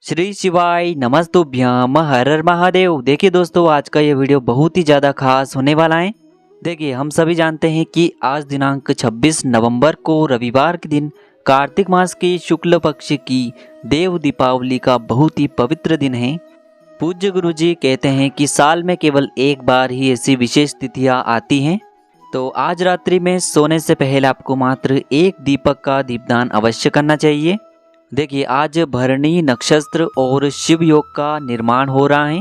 श्री शिवाय नमस्तुभ्यम हर हर महादेव। देखिए दोस्तों, आज का ये वीडियो बहुत ही ज़्यादा खास होने वाला है। देखिए, हम सभी जानते हैं कि आज दिनांक 26 नवंबर को रविवार के दिन कार्तिक मास के शुक्ल पक्ष की देव दीपावली का बहुत ही पवित्र दिन है। पूज्य गुरुजी कहते हैं कि साल में केवल एक बार ही ऐसी विशेष तिथियाँ आती हैं। तो आज रात्रि में सोने से पहले आपको मात्र एक दीपक का दीपदान अवश्य करना चाहिए। देखिए, आज भरणी नक्षत्र और शिव योग का निर्माण हो रहा है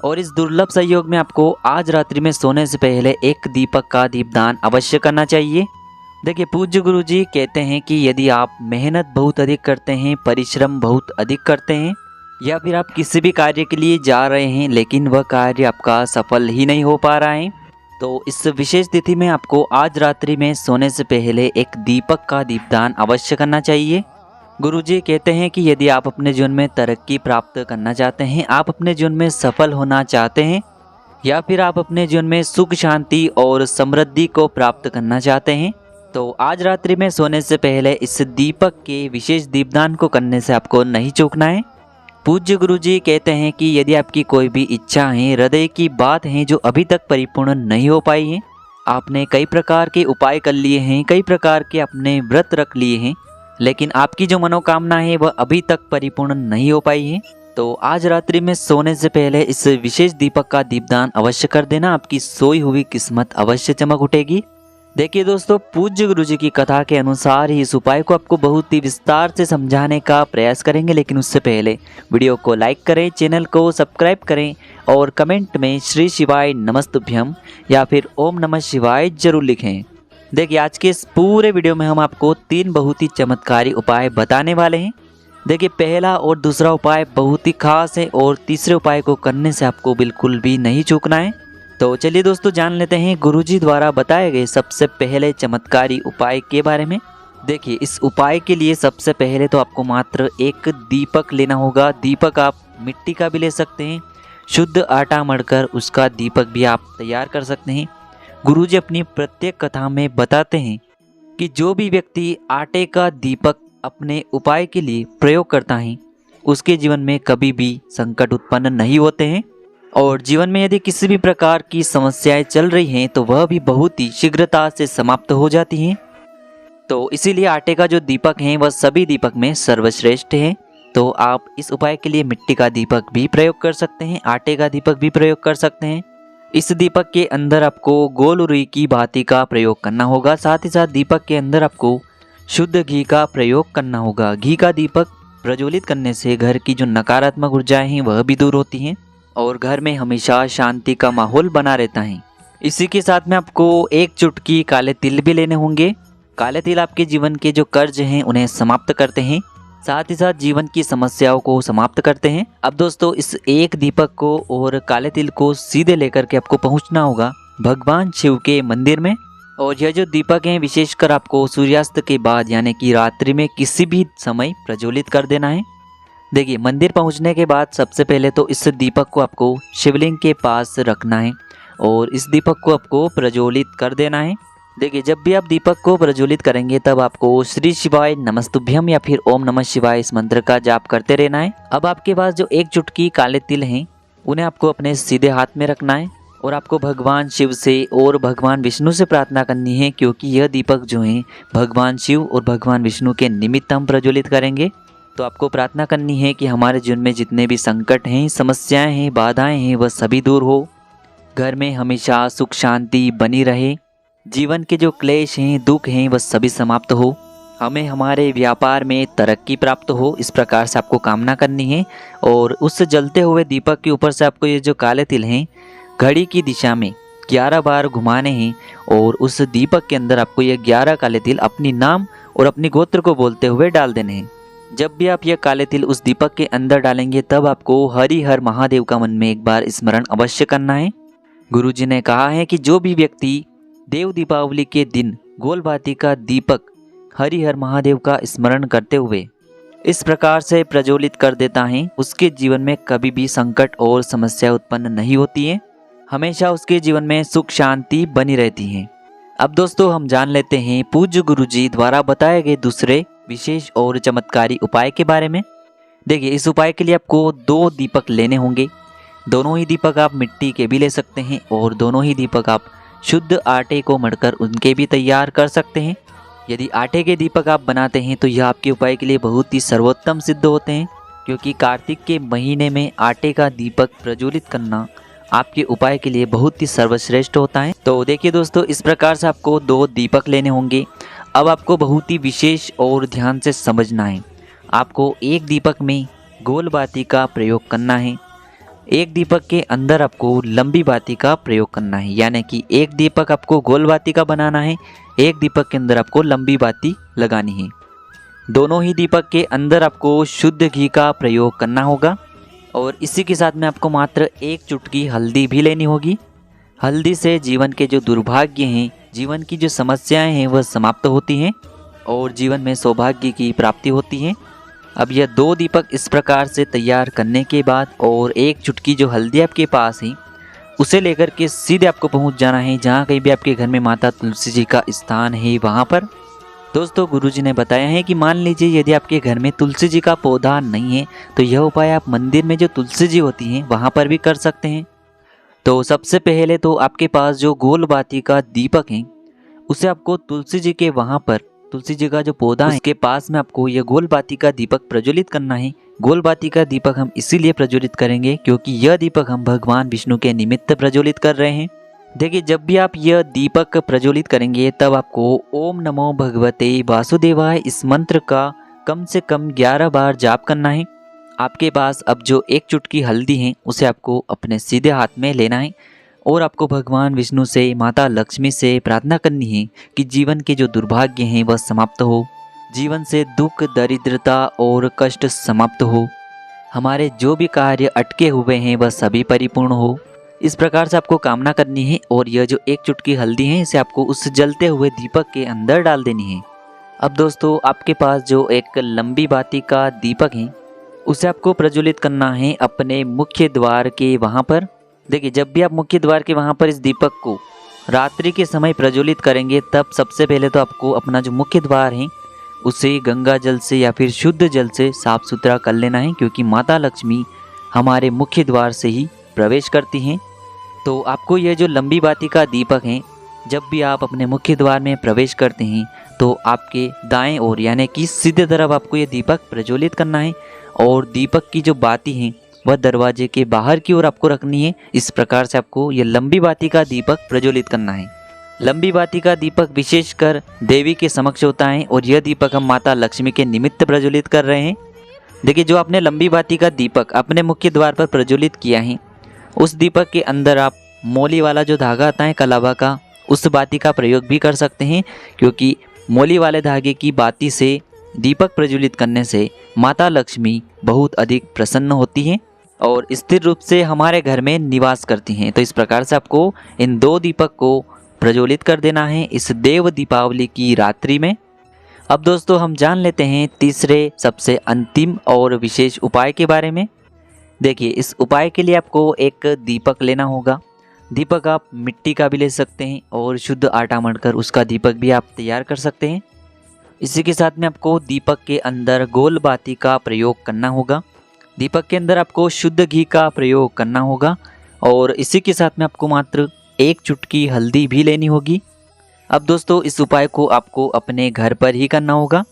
और इस दुर्लभ संयोग में आपको आज रात्रि में सोने से पहले एक दीपक का दीपदान अवश्य करना चाहिए। देखिए, पूज्य गुरुजी कहते हैं कि यदि आप मेहनत बहुत अधिक करते हैं, परिश्रम बहुत अधिक करते हैं, या फिर आप किसी भी कार्य के लिए जा रहे हैं लेकिन वह कार्य आपका सफल ही नहीं हो पा रहा है, तो इस विशेष तिथि में आपको आज रात्रि में सोने से पहले एक दीपक का दीपदान अवश्य करना चाहिए। गुरुजी कहते हैं कि यदि आप अपने जीवन में तरक्की प्राप्त करना चाहते हैं, आप अपने जीवन में सफल होना चाहते हैं, या फिर आप अपने जीवन में सुख शांति और समृद्धि को प्राप्त करना चाहते हैं, तो आज रात्रि में सोने से पहले इस दीपक के विशेष दीपदान को करने से आपको नहीं चूकना है। पूज्य गुरुजी कहते हैं कि यदि आपकी कोई भी इच्छा है, हृदय की बात है जो अभी तक परिपूर्ण नहीं हो पाई है, आपने कई प्रकार के उपाय कर लिए हैं, कई प्रकार के अपने व्रत रख लिए हैं, लेकिन आपकी जो मनोकामना है वह अभी तक परिपूर्ण नहीं हो पाई है, तो आज रात्रि में सोने से पहले इस विशेष दीपक का दीपदान अवश्य कर देना। आपकी सोई हुई किस्मत अवश्य चमक उठेगी। देखिए दोस्तों, पूज्य गुरुजी की कथा के अनुसार ही इस उपाय को आपको बहुत ही विस्तार से समझाने का प्रयास करेंगे, लेकिन उससे पहले वीडियो को लाइक करें, चैनल को सब्सक्राइब करें और कमेंट में श्री शिवाय नमस्तुभ्यम या फिर ओम नमः शिवाय जरूर लिखें। देखिए, आज के इस पूरे वीडियो में हम आपको 3 बहुत ही चमत्कारी उपाय बताने वाले हैं। देखिए, पहला और दूसरा उपाय बहुत ही खास है और तीसरे उपाय को करने से आपको बिल्कुल भी नहीं चूकना है। तो चलिए दोस्तों, जान लेते हैं गुरुजी द्वारा बताए गए सबसे पहले चमत्कारी उपाय के बारे में। देखिए, इस उपाय के लिए सबसे पहले तो आपको मात्र एक दीपक लेना होगा। दीपक आप मिट्टी का भी ले सकते हैं, शुद्ध आटा मढ़कर उसका दीपक भी आप तैयार कर सकते हैं। गुरुजी अपनी प्रत्येक कथा में बताते हैं कि जो भी व्यक्ति आटे का दीपक अपने उपाय के लिए प्रयोग करता है, उसके जीवन में कभी भी संकट उत्पन्न नहीं होते हैं और जीवन में यदि किसी भी प्रकार की समस्याएं चल रही हैं तो वह भी बहुत ही शीघ्रता से समाप्त हो जाती हैं। तो इसीलिए आटे का जो दीपक है वह सभी दीपक में सर्वश्रेष्ठ है। तो आप इस उपाय के लिए मिट्टी का दीपक भी प्रयोग कर सकते हैं, आटे का दीपक भी प्रयोग कर सकते हैं। इस दीपक के अंदर आपको गोल रुई की बाती का प्रयोग करना होगा। साथ ही साथ दीपक के अंदर आपको शुद्ध घी का प्रयोग करना होगा। घी का दीपक प्रज्वलित करने से घर की जो नकारात्मक ऊर्जाएं हैं वह भी दूर होती हैं और घर में हमेशा शांति का माहौल बना रहता है। इसी के साथ में आपको एक चुटकी काले तिल भी लेने होंगे। काले तिल आपके जीवन के जो कर्ज हैं उन्हें समाप्त करते हैं, साथ ही साथ जीवन की समस्याओं को समाप्त करते हैं। अब दोस्तों, इस एक दीपक को और काले तिल को सीधे लेकर के आपको पहुंचना होगा भगवान शिव के मंदिर में। और यह जो दीपक हैं विशेषकर आपको सूर्यास्त के बाद यानी कि रात्रि में किसी भी समय प्रज्वलित कर देना है। देखिए, मंदिर पहुंचने के बाद सबसे पहले तो इस दीपक को आपको शिवलिंग के पास रखना है और इस दीपक को आपको प्रज्वलित कर देना है। देखिए, जब भी आप दीपक को प्रज्वलित करेंगे तब आपको श्री शिवाय नमस्तुभ्यम या फिर ओम नमः शिवाय इस मंत्र का जाप करते रहना है। अब आपके पास जो एक चुटकी काले तिल हैं उन्हें आपको अपने सीधे हाथ में रखना है और आपको भगवान शिव से और भगवान विष्णु से प्रार्थना करनी है, क्योंकि यह दीपक जो है भगवान शिव और भगवान विष्णु के निमित्त हम प्रज्वलित करेंगे। तो आपको प्रार्थना करनी है कि हमारे जीवन में जितने भी संकट हैं, समस्याएं हैं, बाधाएं हैं, वह सभी दूर हो। घर में हमेशा सुख शांति बनी रहे। जीवन के जो क्लेश हैं, दुख हैं, वह सभी समाप्त हो। हमें हमारे व्यापार में तरक्की प्राप्त हो, इस प्रकार से आपको कामना करनी है। और उस जलते हुए दीपक के ऊपर से आपको ये जो काले तिल हैं घड़ी की दिशा में 11 बार घुमाने हैं और उस दीपक के अंदर आपको ये 11 काले तिल अपनी नाम और अपनी गोत्र को बोलते हुए डाल देने हैं। जब भी आप ये काले तिल उस दीपक के अंदर डालेंगे तब आपको हरि हर महादेव का मन में एक बार स्मरण अवश्य करना है। गुरुजी ने कहा है कि जो भी व्यक्ति देव दीपावली के दिन गोल बाती का दीपक हरि हर महादेव का स्मरण करते हुए इस प्रकार से प्रज्वलित कर देता है, उसके जीवन में कभी भी संकट और समस्या उत्पन्न नहीं होती है। हमेशा उसके जीवन में सुख शांति बनी रहती है। अब दोस्तों, हम जान लेते हैं पूज्य गुरुजी द्वारा बताए गए दूसरे विशेष और चमत्कारी उपाय के बारे में। देखिए इस उपाय के लिए आपको 2 दीपक लेने होंगे। दोनों ही दीपक आप मिट्टी के भी ले सकते हैं और दोनों ही दीपक आप शुद्ध आटे को मढ़कर उनके भी तैयार कर सकते हैं। यदि आटे के दीपक आप बनाते हैं तो यह आपके उपाय के लिए बहुत ही सर्वोत्तम सिद्ध होते हैं, क्योंकि कार्तिक के महीने में आटे का दीपक प्रज्वलित करना आपके उपाय के लिए बहुत ही सर्वश्रेष्ठ होता है। तो देखिए दोस्तों, इस प्रकार से आपको 2 दीपक लेने होंगे। अब आपको बहुत ही विशेष और ध्यान से समझना है। आपको एक दीपक में गोल बाती का प्रयोग करना है, एक दीपक के अंदर आपको लंबी बाती का प्रयोग करना है। यानी कि एक दीपक आपको गोल बाती का बनाना है, एक दीपक के अंदर आपको लंबी बाती लगानी है। दोनों ही दीपक के अंदर आपको शुद्ध घी का प्रयोग करना होगा और इसी के साथ में आपको मात्र 1 चुटकी हल्दी भी लेनी होगी। हल्दी से जीवन के जो दुर्भाग्य हैं, जीवन की जो समस्याएं हैं वह समाप्त होती हैं और जीवन में सौभाग्य की प्राप्ति होती है। अब यह 2 दीपक इस प्रकार से तैयार करने के बाद और 1 चुटकी जो हल्दी आपके पास है उसे लेकर के सीधे आपको पहुंच जाना है जहां कहीं भी आपके घर में माता तुलसी जी का स्थान है वहां पर। दोस्तों, गुरुजी ने बताया है कि मान लीजिए यदि आपके घर में तुलसी जी का पौधा नहीं है तो यह उपाय आप मंदिर में जो तुलसी जी होती हैं वहां पर भी कर सकते हैं। तो सबसे पहले तो आपके पास जो गोल बाती का दीपक है उसे आपको तुलसी जी के वहां पर, तुलसी जी का जो पौधा है उसके पास में आपको यह गोल बाती का दीपक प्रज्वलित करना है। गोल बाती का दीपक हम इसीलिए प्रज्वलित करेंगे क्योंकि यह दीपक हम भगवान विष्णु के निमित्त प्रज्वलित कर रहे हैं। देखिए, जब भी आप यह दीपक प्रज्वलित करेंगे तब आपको ओम नमो भगवते वासुदेवाय इस मंत्र का कम से कम 11 बार जाप करना है। आपके पास अब जो 1 चुटकी हल्दी है उसे आपको अपने सीधे हाथ में लेना है और आपको भगवान विष्णु से, माता लक्ष्मी से प्रार्थना करनी है कि जीवन के जो दुर्भाग्य हैं वह समाप्त हो, जीवन से दुख, दरिद्रता और कष्ट समाप्त हो, हमारे जो भी कार्य अटके हुए हैं वह सभी परिपूर्ण हो। इस प्रकार से आपको कामना करनी है और यह जो 1 चुटकी हल्दी है इसे आपको उस जलते हुए दीपक के अंदर डाल देनी है। अब दोस्तों, आपके पास जो एक लंबी बाती का दीपक है उसे आपको प्रज्वलित करना है अपने मुख्य द्वार के वहाँ पर। देखिए, जब भी आप मुख्य द्वार के वहाँ पर इस दीपक को रात्रि के समय प्रज्वलित करेंगे तब सबसे पहले तो आपको अपना जो मुख्य द्वार है उसे गंगा जल से या फिर शुद्ध जल से साफ सुथरा कर लेना है, क्योंकि माता लक्ष्मी हमारे मुख्य द्वार से ही प्रवेश करती हैं। तो आपको यह जो लंबी बाती का दीपक है, जब भी आप अपने मुख्य द्वार में प्रवेश करते हैं तो आपके दाएं ओर यानी कि सीधे तरफ आपको ये दीपक प्रज्वलित करना है और दीपक की जो बाती है वह दरवाजे के बाहर की ओर आपको रखनी है। इस प्रकार से आपको यह लंबी बाती का दीपक प्रज्वलित करना है। लंबी बाती का दीपक विशेषकर देवी के समक्ष होता है और यह दीपक हम माता लक्ष्मी के निमित्त प्रज्वलित कर रहे हैं। देखिए, जो आपने लंबी बाती का दीपक अपने मुख्य द्वार पर प्रज्वलित किया है उस दीपक के अंदर आप मोली वाला जो धागा आता है कलावा का, उस बाती का प्रयोग भी कर सकते हैं, क्योंकि मोली वाले धागे की बाती से दीपक प्रज्वलित करने से माता लक्ष्मी बहुत अधिक प्रसन्न होती हैं और स्थिर रूप से हमारे घर में निवास करती हैं। तो इस प्रकार से आपको इन 2 दीपक को प्रज्वलित कर देना है इस देव दीपावली की रात्रि में। अब दोस्तों, हम जान लेते हैं तीसरे सबसे अंतिम और विशेष उपाय के बारे में। देखिए, इस उपाय के लिए आपको एक दीपक लेना होगा। दीपक आप मिट्टी का भी ले सकते हैं और शुद्ध आटा मढ़कर उसका दीपक भी आप तैयार कर सकते हैं। इसी के साथ में आपको दीपक के अंदर गोल बाती का प्रयोग करना होगा। दीपक के अंदर आपको शुद्ध घी का प्रयोग करना होगा और इसी के साथ में आपको मात्र 1 चुटकी हल्दी भी लेनी होगी। अब दोस्तों, इस उपाय को आपको अपने घर पर ही करना होगा।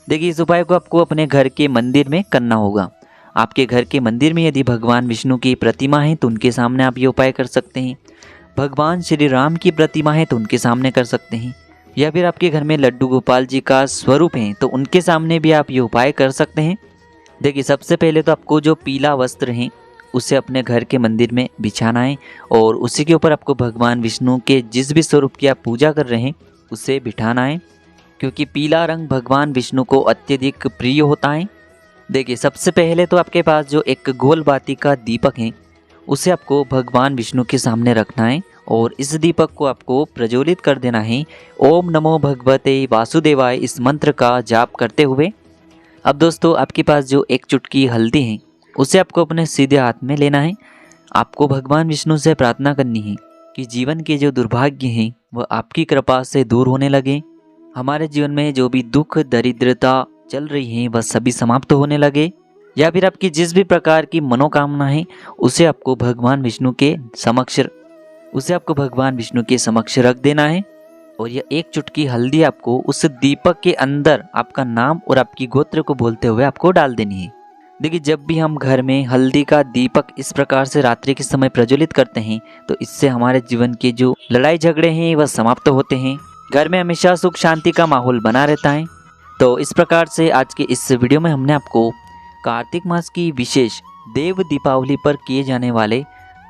देखिए, इस उपाय को आपको अपने घर के मंदिर में करना होगा। आपके घर के मंदिर में यदि भगवान विष्णु की प्रतिमा है तो उनके सामने आप ये उपाय कर सकते हैं। भगवान श्री राम की प्रतिमा है तो उनके सामने कर सकते हैं, या फिर आपके घर में लड्डू गोपाल जी का स्वरूप है तो उनके सामने भी आप ये उपाय कर सकते हैं। देखिए, सबसे पहले तो आपको जो पीला वस्त्र है उसे अपने घर के मंदिर में बिछाना है और उसी के ऊपर आपको भगवान विष्णु के जिस भी स्वरूप की आप पूजा कर रहे हैं उसे बिठाना है, क्योंकि पीला रंग भगवान विष्णु को अत्यधिक प्रिय होता है। देखिए, सबसे पहले तो आपके पास जो एक गोल बाती का दीपक है उसे आपको भगवान विष्णु के सामने रखना है और इस दीपक को आपको प्रज्वलित कर देना है ओम नमो भगवते वासुदेवाय इस मंत्र का जाप करते हुए। अब दोस्तों, आपके पास जो 1 चुटकी हल्दी है उसे आपको अपने सीधे हाथ में लेना है। आपको भगवान विष्णु से प्रार्थना करनी है कि जीवन के जो दुर्भाग्य हैं वह आपकी कृपा से दूर होने लगे, हमारे जीवन में जो भी दुख, दरिद्रता चल रही है वह सभी समाप्त होने लगे। या फिर आपकी जिस भी प्रकार की मनोकामना है उसे आपको भगवान विष्णु के समक्ष रख देना है। और यह एक चुटकी हल्दी आपको उस दीपक के अंदर आपका नाम और आपकी गोत्र को बोलते हुए आपको डाल देनी है। देखिए, जब भी हम घर में हल्दी का दीपक इस प्रकार से रात्रि के समय प्रज्वलित करते हैं तो इससे हमारे जीवन के जो लड़ाई झगड़े हैं वह समाप्त होते हैं। घर में हमेशा सुख शांति का माहौल बना रहता है। तो इस प्रकार से आज के इस वीडियो में हमने आपको कार्तिक मास की विशेष देव दीपावली पर किए जाने वाले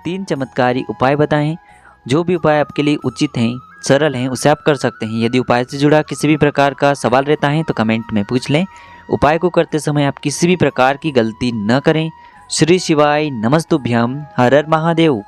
3 चमत्कारी उपाय बताए हैं। जो भी उपाय आपके लिए उचित हैं, सरल हैं, उसे आप कर सकते हैं। यदि उपाय से जुड़ा किसी भी प्रकार का सवाल रहता है तो कमेंट में पूछ लें। उपाय को करते समय आप किसी भी प्रकार की गलती न करें। श्री शिवाय नमस्तुभ्यम। हर हर महादेव।